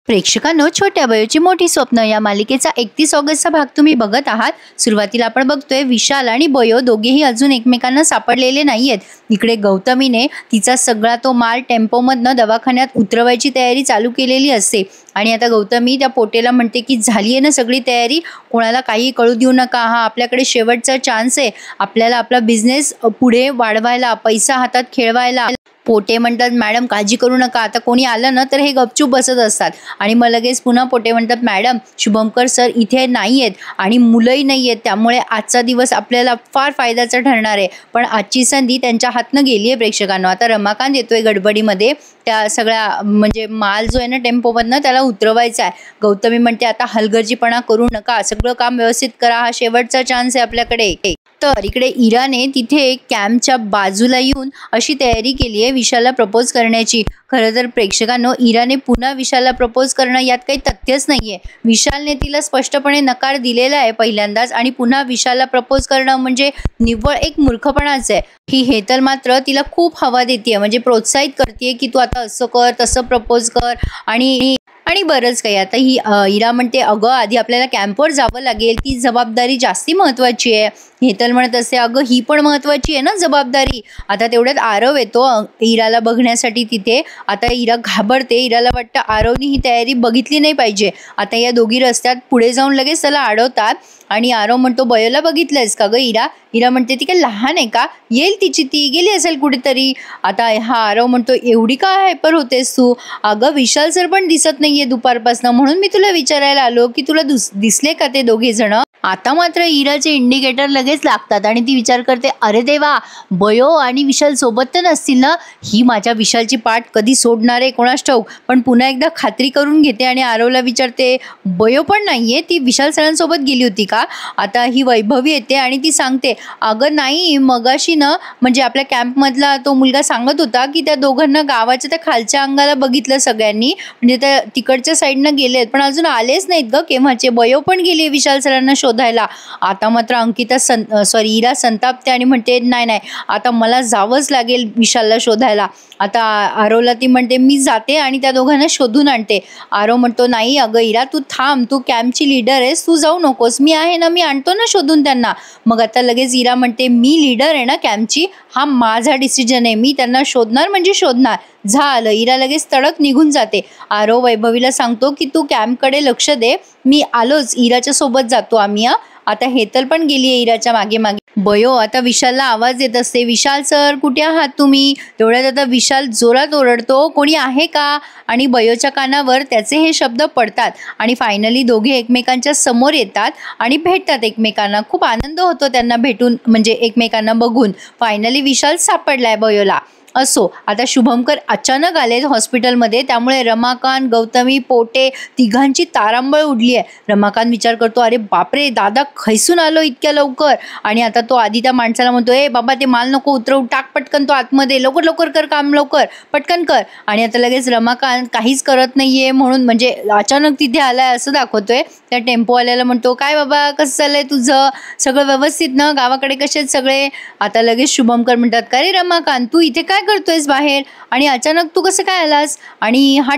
प्रेक्षकांनो, छोट्या बयोची मोठी स्वप्न या मालिकेचा 31 ऑगस्टचा भाग तुम्ही बघत आहात। सुरुवातीला आपण बघतोय विशाल आणि बयो दोघेही अजून एकमेकांना सापडलेले नाहीयेत। इकडे गौतमीने तिचा सगळा तो माल टेम्पोमधनं दवाखान्यात उतरवायची तयारी चालू केलेली असते आणि आता गौतमी त्या पोटेला म्हणते की झाली आहे ना सगळी तयारी, कोणाला काही कळू देऊ नका, हा आपल्याकडे शेवटचा चान्स आहे, आपल्याला आपला बिझनेस पुढे वाढवायला, पैसा हातात खेळवायला। पोटे म्हणतात मॅडम काळजी करू नका, आता कोणी आलं ना तर हे गपचूप बसत असतात। आणि मग लगेच पुन्हा पोटे म्हणतात मॅडम शुभंकर सर इथे नाही आहेत आणि मुलंही नाही आहेत, त्यामुळे आजचा दिवस आपल्याला फार फायद्याचा ठरणार आहे। पण आजची संधी त्यांच्या हातनं गेली आहे प्रेक्षकांनो। आता रमाकांत येतोय गडबडीमध्ये त्या सगळ्या म्हणजे माल जो आहे ना टेम्पोमधनं त्याला उतरवायचा आहे। गौतमी म्हणते आता हलगर्जीपणा करू नका, सगळं काम व्यवस्थित करा, हा शेवटचा चान्स आहे आपल्याकडे। तर इकडे इराने तिथे कॅम्पच्या बाजूला येऊन अशी तयारी केली आहे विशालला प्रपोज करण्याची। खरं तर प्रेक्षकांनो, इराने पुन्हा विशालला प्रपोज करणं यात काही तथ्यच नाहीये। विशालने तिला स्पष्टपणे नकार दिलेला आहे पहिल्यांदाच आणि पुन्हा विशालला प्रपोज करणं म्हणजे निव्वळ एक मूर्खपणाच आहे। ही हेतल मात्र तिला खूप हवा देते, म्हणजे प्रोत्साहित करते की तू आता असं कर तसं प्रपोज कर आणि बरंच काही। आता ही इरा म्हणते अगं आधी आपल्याला कॅम्पवर जावं लागेल, ती जबाबदारी जास्ती महत्वाची आहे। हेतल म्हणत असते अगं ही पण महत्वाची आहे ना जबाबदारी। आता तेवढ्यात आरव येतो इराला बघण्यासाठी तिथे। आता इरा घाबरते, इराला वाटतं आरवनी ही तयारी बघितली नाही पाहिजे। आता या दोघी रस्त्यात पुढे जाऊन लगेच त्याला अडवतात आणि आरव म्हणतो बयोला बघितलंयस का ग इरा? इरा म्हणते ती काय लहान आहे का, येईल तिची, ती गेली असेल कुठेतरी। आता हा आरव म्हणतो एवढी का हायपर होतेस तू? अगं विशाल सर पण दिसत नाहीये दुपारपासून, म्हणून मी तुला विचारायला आलो की तुला दिसले का ते दोघे जण। आता मात्र इराचे इंडिकेटर लगेच लागतात आणि ती विचार करते अरे देवा, बयो आणि विशाल सोबत तर नसतील ना, ही माझ्या विशालची पाठ कधी सोडणार आहे कोणास ठाऊक। पण पुन्हा एकदा खात्री करून घेते आणि आरवला विचारते बयो पण नाहीये, ती विशाल सरांसोबत गेली होती का? आता ही वैभवी येते आणि ती सांगते अगं नाही, मगाशी ना म्हणजे आपल्या कॅम्पमधला तो मुलगा सांगत होता की त्या दोघांना गावाच्या त्या खालच्या अंगाला बघितलं सगळ्यांनी, म्हणजे त्या तिकडच्या साईडनं गेलेत पण अजून आलेच नाहीत ग केव्हाचे। बयो पण गेली विशाल सरांना शोधायला। आता मात्र इरा संतापते आणि म्हणते नाही नाही, आता मला जावंच लागेल विशालला शोधायला। आता आरवला ती म्हणते मी जाते आणि त्या दोघांना शोधून आणते। आरव म्हणतो नाही अगं इरा तू थांब, तू कॅम्पची लीडर आहेस, तू जाऊ नकोस, मी आहे ना, मी आणतो ना शोधून त्यांना। मग आता लगेच इरा म्हणते मी लीडर आहे ना कॅम्पची, हा माझा डिसिजन आहे, मी त्यांना शोधणार म्हणजे शोधणार, झालं। इरा लगेच तडक निघून जाते। आरव वैभवीला सांगतो की तू कॅम्पकडे लक्ष दे, मी आलोच, इराच्या सोबत जातो आम्ही। आता हेतल पण गेली आहे इराच्या मागे मागे। बयो आता विशालला आवाज देत असते विशाल सर कुठे आहात तुम्ही? तेवढ्यात आता विशाल जोरात ओरडतो कोणी आहे का? आणि बयोच्या कानावर त्याचे हे शब्द पडतात आणि फायनली दोघे एकमेकांच्या समोर येतात आणि भेटतात एकमेकांना। खूप आनंद होतो त्यांना भेटून, म्हणजे एकमेकांना बघून। फायनली विशाल सापडलाय बयोला। असो, आता शुभंकर अचानक आलेत हॉस्पिटलमध्ये, त्यामुळे रमाकांत, गौतमी, पोटे तिघांची तारांबळ उडली आहे। रमाकांत विचार करतो अरे बापरे दादा खैसून आलो इतक्या लवकर। आणि आता तो आधी त्या माणसाला म्हणतो ए बाबा ते माल नको उतरवू, टाक पटकन तो आतमध्ये, लवकर लवकर कर काम, लवकर पटकन कर। आणि आता लगेच रमाकांत काहीच करत नाहीये म्हणून, म्हणजे अचानक तिथे आलाय असं दाखवतोय। त्या टेम्पोवाल्याला म्हणतो काय बाबा कसं चाललंय तुझं, सगळं व्यवस्थित ना, गावाकडे कसे आहेत सगळे? आता लगेच शुभंकर म्हणतात का रे रमाकांत तू इथे काय करतोयस बाहेर आणि अचानक तू कसं काय आलास? आणि हा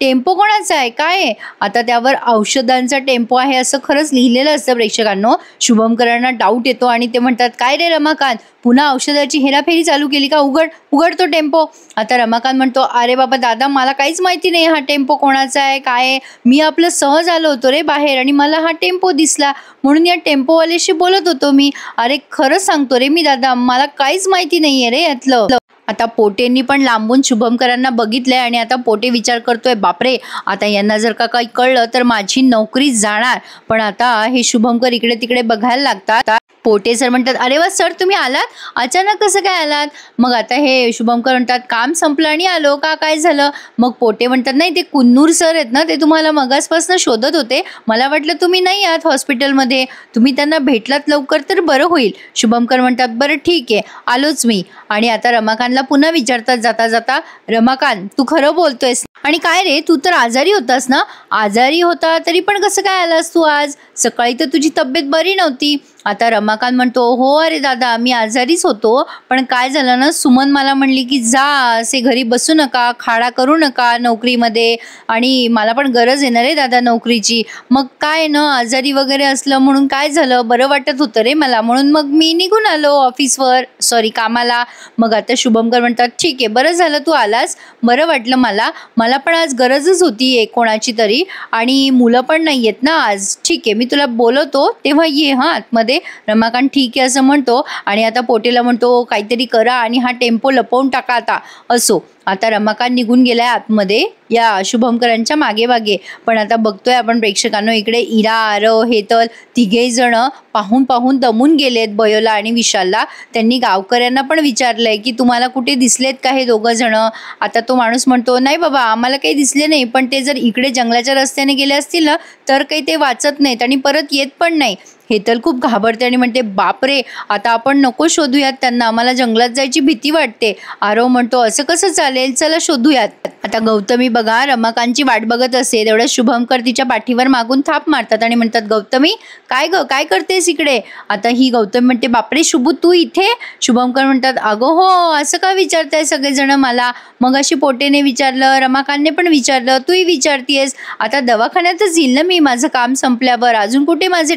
टेम्पो कोणाचा आहे काय आहे? आता त्यावर औषधांचा टेम्पो आहे असं खरंच लिहिलेलं असतं प्रेक्षकांनो। शुभंकरांना डाऊट येतो आणि ते म्हणतात काय रे रमाकांत पुन्हा औषधाची हेराफेरी चालू केली का? उघड तो टेम्पो। आता रमाकांत म्हणतो अरे बाबा दादा मला काहीच माहिती नाही हा टेम्पो कोणाचा आहे काय आहे, मी आपलं सहज आलो होतो रे बाहेर आणि मला हा टेम्पो दिसला म्हणून या टेम्पोवाल्याशी बोलत होतो मी। अरे खरंच सांगतो रे मी दादा, मला काहीच माहिती नाहीये रे यातलं। आता पोटेंनी पण लांबून शुभंकरांना बघितलंय आणि आता पोटे विचार करतोय बापरे आता यांना जर का काही कळलं तर माझी नोकरी जाणार। पण आता हे शुभंकर इकडे तिकडे बघायला लागतात। पोटे सर म्हणतात अरे वा सर तुम्ही आलात, अचानक कसं काय आलात? मग आता हे शुभंकर म्हणतात काम संपलं आणि आलो का, काय झालं? मग पोटे म्हणतात नाही ते कुन्नूर सर आहेत ना, ते तुम्हाला मगासपासून शोधत होते, मला वाटलं तुम्ही नाही आहात हॉस्पिटलमध्ये, तुम्ही त्यांना भेटलात लवकर तर बरं होईल। शुभंकर म्हणतात बरं ठीक आहे आलोच मी। आणि आता रमाकांतला पुन्हा विचारतात जाता जाता रमाकांत तू खरं बोलतोयस आणि काय रे तू तर आजारी होतास ना? आजारी होता तरी पण कसं काय आलास तू आज? सकाळी तर तुझी तब्येत बरी नव्हती। आता रमाकांत म्हणतो, हो अरे दादा मी आजारीच होतो, पण काय झालं ना, सुमन मला म्हणली की जा, असे घरी बसू नका, खाडा करू नका नोकरीमध्ये, आणि मला पण गरज आहे ना रे दादा नोकरीची. मग काय ना, आजारी वगैरे असलं म्हणून काय झालं, बरं वाटत होतं रे मला, म्हणून मग मी निघून आलो ऑफिसवर, सॉरी कामाला. मग आता शुभमकर म्हणतात, ठीक आहे बरं झालं तू आलास, बरं वाटलं मला, मला पण आज गरजच होती एक कोणाची तरी, आणि मुलं पण नाही आहेत ना आज, ठीक आहे मी तुला बोलवतो तेव्हा ये हां आतमध्ये. रमाकांत ठीक आहे असं म्हणतो, आणि आता पोटेला म्हणतो काहीतरी करा आणि हा टेम्पो लपवून टाका आता. असो, आता रमाकांत निघून गेलाय आतमध्ये या शुभमकरांच्या मागे मागे. पण आता बघतोय आपण प्रेक्षकांनो, इकडे इरा, आरव, हेतल तिघेही जण पाहून पाहून दमून गेलेत बयोला आणि विशालला. त्यांनी गावकऱ्यांना पण विचारलंय की तुम्हाला कुठे दिसलेत का हे दोघं जण. आता तो माणूस म्हणतो, नाही बाबा आम्हाला काही दिसले नाही, पण ते जर इकडे जंगलाच्या रस्त्याने गेले असतील ना तर काही ते वाचत नाहीत आणि परत येत पण नाही. हेतल खूप घाबरते आणि म्हणते, बापरे आता आपण नको शोधूयात त्यांना, आम्हाला जंगलात जायची भीती वाटते. आरव म्हणतो, असं कसं चालेल, चला शोधूयात. आता गौतमी बघा रमाकांतची वाट बघत असते, तेवढ्या शुभमकर तिच्या पाठीवर मागून थाप मारतात आणि म्हणतात, गौतमी काय ग, काय करतेस इकडे. आता ही गौतमी म्हणते, बापरे शुभू तू इथे. शुभमकर म्हणतात, अगं हो, असं का विचारताय सगळेजण मला, मग अशी पोटेने विचारलं, रमाकांतने पण विचारलं, तूही विचारतीयस. आता दवाखान्यातच येईल ना मी माझं काम संपल्यावर, अजून कुठे माझे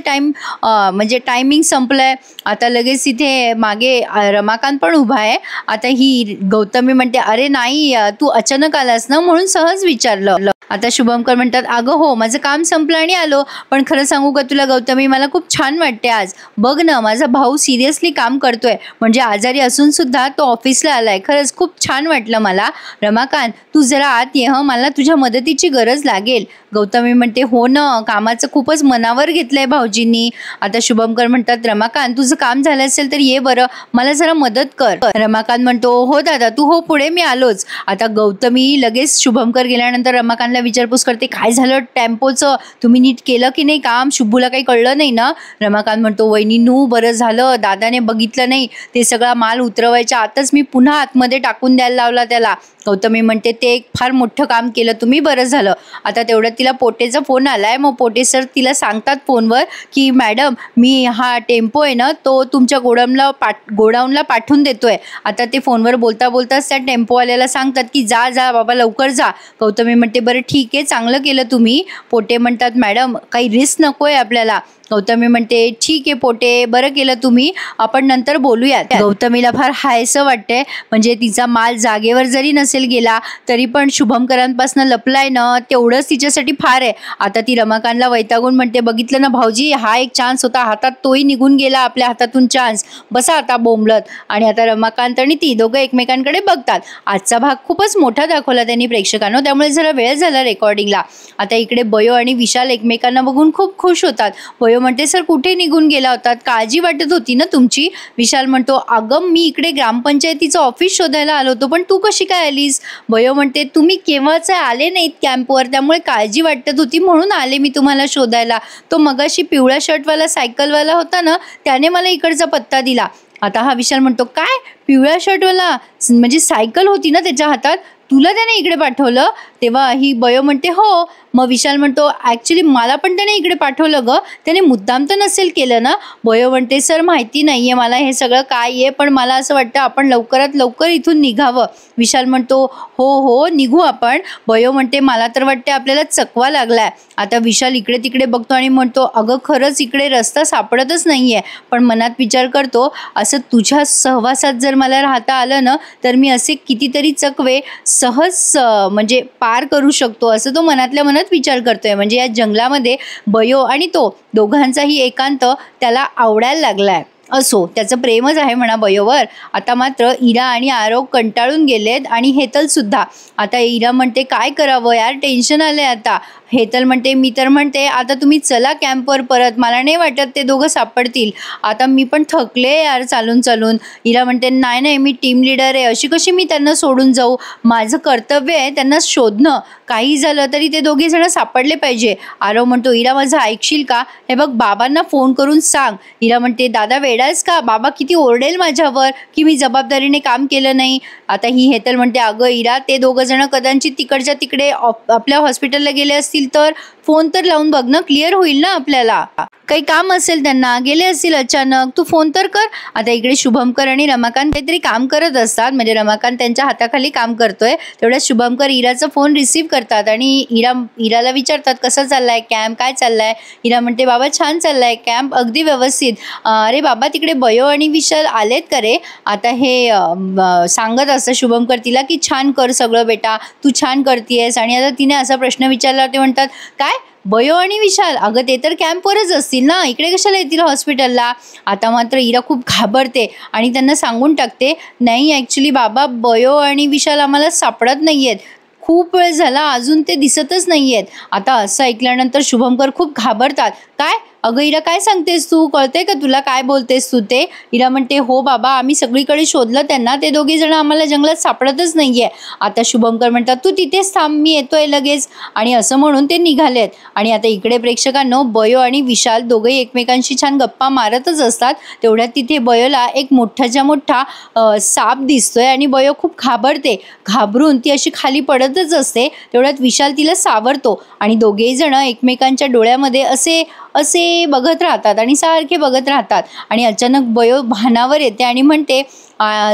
म्हणजे टायमिंग संपलंय. आता लगेच इथे मागे रमाकांत पण उभा आहे. आता ही गौतमी म्हणते, अरे नाही तू अचानक आलास ना म्हणून सहज विचारलं. आता शुभमकर म्हणतात, अगं हो माझं काम संपलं आणि आलो, पण खरं सांगू का तुला गौतमी, मला खूप छान वाटते आज. बघ ना माझा भाऊ सिरियसली काम करतोय, म्हणजे आजारी असून सुद्धा तो ऑफिसला आलाय, खरंच खूप छान वाटलं मला. रमाकांत तू जरा आत ये हं, मला तुझ्या मदतीची गरज लागेल. गौतमी म्हणते, हो ना, कामाचं खूपच मनावर घेतलंय भाऊजींनी. आता शुभमकर म्हणतात, रमाकांत तुझं काम झालं असेल तर ये बरं, मला जरा मदत कर. रमाकांत म्हणतो, हो दादा तू हो पुढे, मी आलोच. आता गौतमी लगेच शुभमकर गेल्यानंतर रमाकांतला विचारपूस करते, काय झालं टेम्पोचं, तुम्ही नीट केलं की नाही काम, शुभूला काही कळलं नाही ना. रमाकांत म्हणतो, वहिनीनू बरं झालं दादाने बघितलं नाही, ते सगळा माल उतरवायच्या आतच मी पुन्हा आतमध्ये टाकून द्यायला लावला त्याला. गौतमी म्हणते, ते एक फार मोठं काम केलं तुम्ही, बरं झालं. आता तेवढ्यात तिला पोटेचा फोन आलाय. मग पोटे सर तिला सांगतात फोनवर की मॅडम मी हा टेम्पो आहे ना तो तुमच्या गोडाऊनला पाठवून देतोय. आता ते फोनवर बोलता बोलताच त्या टेम्पोवाल्याला सांगतात की जा जा बाबा लवकर जा. गौतमी म्हणते, बरं ठीक आहे, चांगलं केलं तुम्ही. पोटे म्हणतात, मॅडम काही रिस्क नको आहे आपल्याला. गौतमी म्हणते, ठीक आहे पोटे, बरं केलं तुम्ही, आपण नंतर बोलूयात. गौतमीला फार हायसं वाटतंय, म्हणजे तिचा माल जागेवर जरी नसेल गेला तरी पण शुभमकरांपासून लपलाय ना तेवढंच तिच्यासाठी फार आहे. आता ती रमाकांतला वैतागून म्हणते, बघितलं ना भाऊजी, हा एक चान्स होता हातात, तोही निघून गेला आपल्या हातातून चान्स, बसा आता बोंबलत. आणि आता रमाकांत आणि ती दोघं एकमेकांकडे बघतात. आजचा भाग खूपच मोठा दाखवला त्यांनी प्रेक्षकांनो, त्यामुळे जरा वेळ झाला रेकॉर्डिंगला. आता इकडे बयो आणि विशाल एकमेकांना बघून खूप खुश होतात. बयो म्हणते, सर कुठे निघून गेला होतात, काळजी वाटत होती ना तुमची. विशाल म्हणतो, अगं मी इकडे ग्रामपंचायतीचं ऑफिस शोधायला आलो होतो, पण तू कशी काय आलीस. बयो म्हणते, तुम्ही केव्हाच आले नाहीत कॅम्पवर, त्यामुळे काळजी वाटत होती म्हणून आले मी तुम्हाला शोधायला. तो मगाशी पिवळ्या शर्टवाला सायकलवाला होता ना, त्याने मला इकडचा पत्ता दिला. आता हा विशाल म्हणतो, काय पिवळ्या शर्टवाला, म्हणजे सायकल होती ना त्याच्या हातात, तुला त्याने इकडे पाठवलं. तेव्हा ही बयो म्हणते, हो. मग विशाल म्हणतो, ॲक्च्युली मला पण त्याने इकडे पाठवलं ग, त्याने मुद्दाम तर नसेल केलं ना. बयो म्हणते, सर माहिती नाही आहे मला हे सगळं काय आहे, पण मला असं वाटतं आपण लवकरात लवकर इथून निघावं. विशाल म्हणतो, हो हो निघू आपण. बयो म्हणते, मला तर वाटते आपल्याला चकवा लागलाय. आता विशाल इकडे तिकडे बघतो आणि म्हणतो, अगं खरंच इकडे रस्ता सापडतच नाही आहे, पण मनात विचार करतो, असं तुझ्या सहवासात जर मला राहता आलं ना तर मी असे कितीतरी चकवे सहज म्हणजे पार करू शकतो, असं तो मनातल्या मनात विचार करतोय. म्हणजे या जंगलामध्ये बयो आणि तो दोघांचाही एकांत त्याला आवडायला लागलाय. असो, त्याचं प्रेमच आहे म्हणा बयोवर. आता मात्र इरा आणि आरव कंटाळून गेलेत आणि हेतल सुद्धा. आता इरा म्हणते, काय करावं यार, टेन्शन आलंय आता. हेतल म्हणते, मी तर म्हणते आता तुम्ही चला कॅम्पवर परत, मला नाही वाटत ते दोघं सापडतील, आता मी पण थकले यार चालून चालून. इरा म्हणते, नाही नाही मी टीम लीडर आहे, अशी कशी मी त्यांना सोडून जाऊ, माझं कर्तव्य आहे त्यांना शोधणं, काही झालं तरी ते दोघे जण सापडले पाहिजे. आरव म्हणतो, इरा माझं ऐकशील का, हे बघ बाबांना फोन करून सांग. इरा म्हणते, दादा वेडाच का, बाबा किती ओरडेल माझ्यावर की मी जबाबदारीने काम केलं नाही. आता ही हेतल म्हणते, अगं इरा ते दोघं जण कदाचित तिकडच्या तिकडे आपल्या हॉस्पिटलला गेले असतील तर फोन तर लावून बघ ना, क्लिअर होईल ना आपल्याला. काही काम असेल त्यांना, गेले असतील अचानक, तू फोन तर कर. आता इकडे शुभंकर आणि रमाकांत काहीतरी काम करत असतात, म्हणजे रमाकांत त्यांच्या हाताखाली काम करतोय. तेवढ्यात शुभंकर इराचा फोन रिसीव्ह करतात आणि इराला विचारतात कसा चाललाय कॅम्प, काय चाललाय. इरा म्हणते बाबा छान चाललाय कॅम्प, अगदी व्यवस्थित. अरे बाबा तिकडे बयो आणि विशाल आलेत का रे. आता हे सांगत असतं शुभंकर तिला की छान कर सगळं बेटा, तू छान करतीयस. आणि आता तिने असा प्रश्न विचारला, ते म्हणतात काय बयो आणि विशाल, अगं ते तर कॅम्पवरच असतील ना, इकडे कशाला येतील हॉस्पिटलला. आता मात्र इरा खूप घाबरते आणि त्यांना सांगून टाकते, नाही ॲक्च्युली बाबा बयो आणि विशाल आम्हाला सापडत नाही आहेत, खूप वेळ झाला अजून ते दिसतच नाही आहेत. आता असं ऐकल्यानंतर शुभंकर खूप घाबरतात. काय अगं इरा काय सांगतेस तू, कळतंय का तुला काय बोलतेस तू ते. इरा म्हणते हो बाबा आम्ही सगळीकडे शोधलं त्यांना, ते दोघे जण आम्हाला जंगलात सापडतच नाहीये. आता शुभंकर म्हणतात तू तिथेच थांब, मी येतोय लगेच. आणि असं म्हणून ते निघालेत. आणि आता इकडे प्रेक्षकांनो बयो आणि विशाल दोघेही एकमेकांशी छान गप्पा मारतच असतात. तेवढ्यात तिथे बयोला एक मोठाच्या मोठा साप दिसतोय आणि बयो खूप घाबरते. घाबरून ती अशी खाली पडतच असते. तेवढ्यात विशाल तिला सावरतो आणि दोघेही जण एकमेकांच्या डोळ्यामध्ये असे बघत राहतात आणि सारखे बघत राहतात. आणि अचानक बयो भानावर येते आणि म्हणते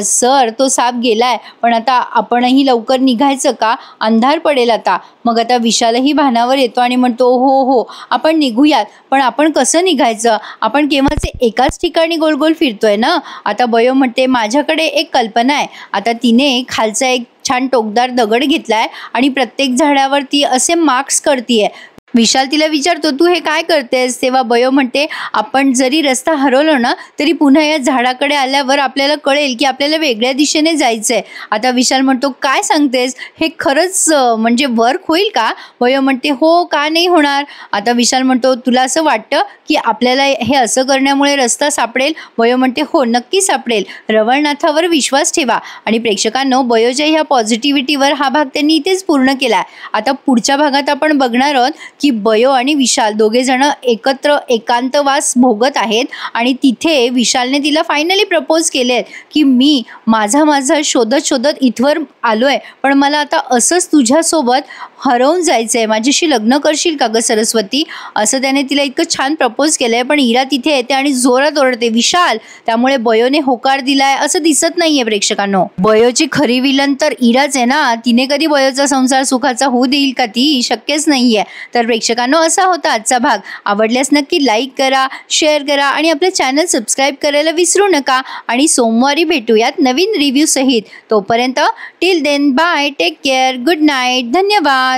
सर तो साप गेलाय, पण आता आपणही लवकर निघायचं का, अंधार पडेल आता. मग आता विशालही भानावर येतो आणि म्हणतो हो आपण निघूयात, पण आपण कसं निघायचं, आपण केव्हाचे एकाच ठिकाणी गोल गोल फिरतोय ना. आता बयो म्हणते माझ्याकडे एक कल्पना आहे. आता तिने खालचा एक छान टोकदार दगड घेतलाय आणि प्रत्येक झाडावरती असे मार्क्स करतीये. विशाल तिला विचारतो तू हे काय करतेस. तेव्हा बयो म्हणते आपण जरी रस्ता हरवलो ना तरी पुन्हा या झाडाकडे आल्यावर आपल्याला कळेल की आपल्याला वेगळ्या दिशेने जायचंय. आता विशाल म्हणतो काय सांगतेस, हे खरंच म्हणजे वर्क होईल का. बयो म्हणते हो का नाही होणार. आता विशाल म्हणतो तुला असं वाटतं की आपल्याला हे असं करण्यामुळे रस्ता सापडेल. बयो म्हणते हो नक्की सापडेल, रवळनाथावर विश्वास ठेवा. आणि प्रेक्षकांनो बयोच्या ह्या पॉझिटिव्हिटीवर हा भाग त्यांनी इथेच पूर्ण केला. आता पुढच्या भागात आपण बघणार आहोत की बयो आणि विशाल दोघे जण एकत्र एकांतवास भोगत आहेत आणि तिथे विशालने तिला फायनली प्रपोज केले की मी माझा शोधत इथवर आलोय, पण मला आता असंच तुझ्यासोबत हरवून जायचंय, माझ्याशी लग्न करशील का ग सरस्वती, असं त्याने तिला इतकं छान प्रपोज केलंय. पण इरा तिथे येते आणि जोरात ओरडते विशाल. त्यामुळे बयोने होकार दिलाय असं दिसत नाहीये प्रेक्षकांनो. बयोची खरी विलन तर इराच आहे ना, तिने कधी बयोचा संसार सुखाचा होऊ देईल का, ती शक्यच नाहीये. तर प्रेक्षकांनो असा होता आजचा भाग. आवडल्यास नक्की लाईक करा, शेअर करा आणि आपलं चॅनल सबस्क्राईब करायला विसरू नका. आणि सोमवारी भेटूयात नवीन रिव्ह्यू सहित. तोपर्यंत till then bye, take care, good night, धन्यवाद.